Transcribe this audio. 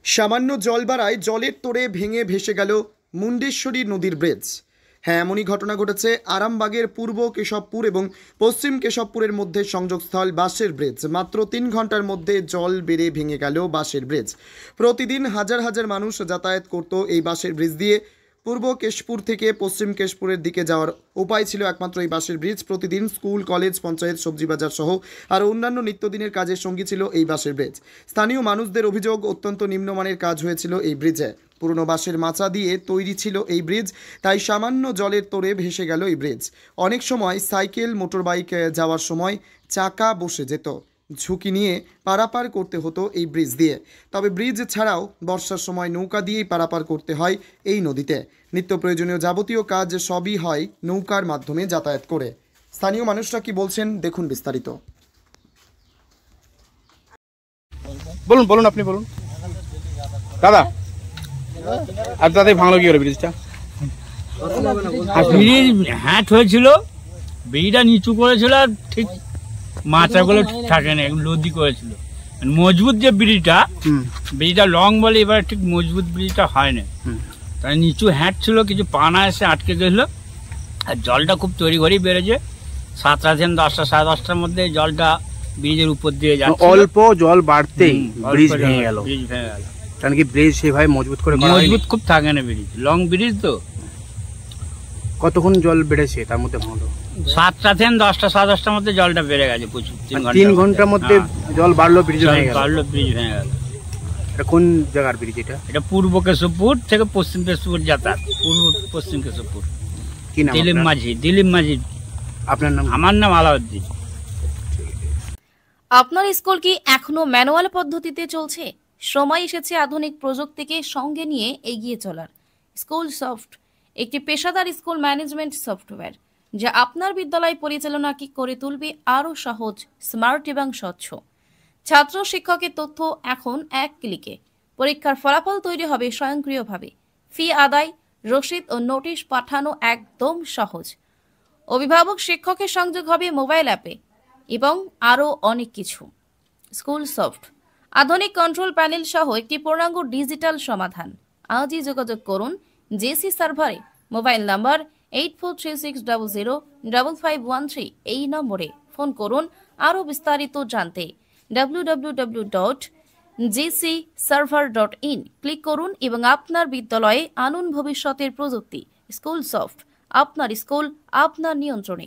সামান্য জল বাড়ায় জলের তোড়ে ভেঙে ভেসে গেল মুন্ডেশ্বরী নদীর ব্রিজ। হ্যাঁ, এমনই ঘটনা ঘটেছে আরামবাগের পূর্ব কেশবপুর এবং পশ্চিম কেশবপুরের মধ্যে সংযোগস্থল বাঁশের ব্রিজ। মাত্র 3 ঘন্টার মধ্যে জল বেড়ে ভেঙে গেল বাঁশের ব্রিজ। প্রতিদিন হাজার হাজার মানুষ যাতায়াত করত এই বাঁশের ব্রিজ দিয়ে। পূর্ব কেশপুর থেকে পশ্চিম কেশপুরের দিকে যাওয়ার উপায় ছিল একমাত্র এই বাঁশের ব্রিজ। প্রতিদিন স্কুল, কলেজ, পঞ্চায়েত, সবজি বাজার সহ আরও অন্যান্য নিত্যদিনের কাজের সঙ্গী ছিল এই বাঁশের ব্রিজ। স্থানীয় মানুষদের অভিযোগ, অত্যন্ত নিম্নমানের কাজ হয়েছিল এই ব্রিজে। পুরনো বাঁশের মাচা দিয়ে তৈরি ছিল এই ব্রিজ, তাই সামান্য জলের তোড়ে ভেসে গেল এই ব্রিজ। অনেক সময় সাইকেল, মোটরবাইক যাওয়ার সময় চাকা বসে যেত। ঝুঁকি নিয়ে পারাপার করতে হতো এই ব্রিজ দিয়ে। তবে ব্রিজ ছাড়াও বর্ষার সময় নৌকা দিয়েই পারাপার করতে হয় এই নদীতে। নিত্য প্রয়োজনীয় যাবতীয় কাজ সবই হয় নৌকার মাধ্যমে যাতায়াত করে। স্থানীয় মানুষরা কি বলছেন দেখুন বিস্তারিত। বলুন বলুন আপনি বলুন দাদা। আর দাদাই ভাঙলো কি করে ব্রিজটা? ব্রিজ হ্যাট হয়েছিল, ব্রিজটা নিচু করেছিল, আর ঠিক মাথাগুলো থাকে না, লদি করেছিল। মজবুত যে ব্রিজটা লং বলে, এবার ঠিক মজবুত ব্রিজটা হয় না। তাই নিচু হ্যাট ছিল, কিছু পানা এসে আটকে গেছিল। আর জলটা খুব তৈরি করেই বেড়েছে। 7টা থেকে 10টা, 10:30টার মধ্যে জলটা ব্রিজের উপর দিয়ে যাচ্ছে। অল্প জল বাড়তেই ব্রিজ ভেঙে গেল। কারণ কি ব্রিজ সেভাবে মজবুত করে মজবুত খুব থাকে না, ব্রিজ লং ব্রিজ তো। কতক্ষণ জল বেড়েছে তার মধ্যে ভাঙলো? 7টা থেকে 10টা, 10:30টার মধ্যে জলটা বেড়ে গেছে প্রচুর। 3 ঘন্টার মধ্যে জল বাড়লো, ব্রিজ ভেঙে গেল। ব্রিজ ভেঙে গেল। এটা কোন জায়গার ব্রিজ এটা? এটা পূর্ব কেশবপুর থেকে পশ্চিম কেশবপুর যাতায়াত। পূর্ব পশ্চিম কেশবপুর। কি নাম? দিলীপ মাঝি। আপনার নাম? আমার নাম আলাউদ্দিন। আপনার স্কুল কি এখনো ম্যানুয়াল পদ্ধতিতে চলছে? সময় এসেছে আধুনিক প্রযুক্তিকে সঙ্গে নিয়ে এগিয়ে চলার। স্কুল সফট একটি পেশাদার স্কুল ম্যানেজমেন্ট সফটওয়্যার, যা আপনার বিদ্যালয় পরিচালনাকে করে তুলবে আরও সহজ, স্মার্ট এবং স্বচ্ছ। ছাত্র শিক্ষকের তথ্য এখন এক ক্লিকে। পরীক্ষার ফলাফল তৈরি হবে স্বয়ংক্রিয়ভাবে। ফি আদায়, রসিদ ও নোটিশ পাঠানো একদম সহজ। অভিভাবক শিক্ষকের সংযোগ হবে মোবাইল অ্যাপে এবং আরও অনেক কিছু। স্কুল সফট আধুনিক কন্ট্রোল প্যানেল সহ একটি পূর্ণাঙ্গ ডিজিটাল সমাধান। আজই যোগাযোগ করুন জেসি সার্ভারে। Mobile number 8436005513। এই নম্বরে ফোন করুন আরও বিস্তারিত জানতে। www.jcserver.in ক্লিক করুন এবং আপনার বিদ্যালয়ে আনুন ভবিষ্যতের প্রযুক্তি। স্কুল সফট, আপনার স্কুল আপনার নিয়ন্ত্রণে।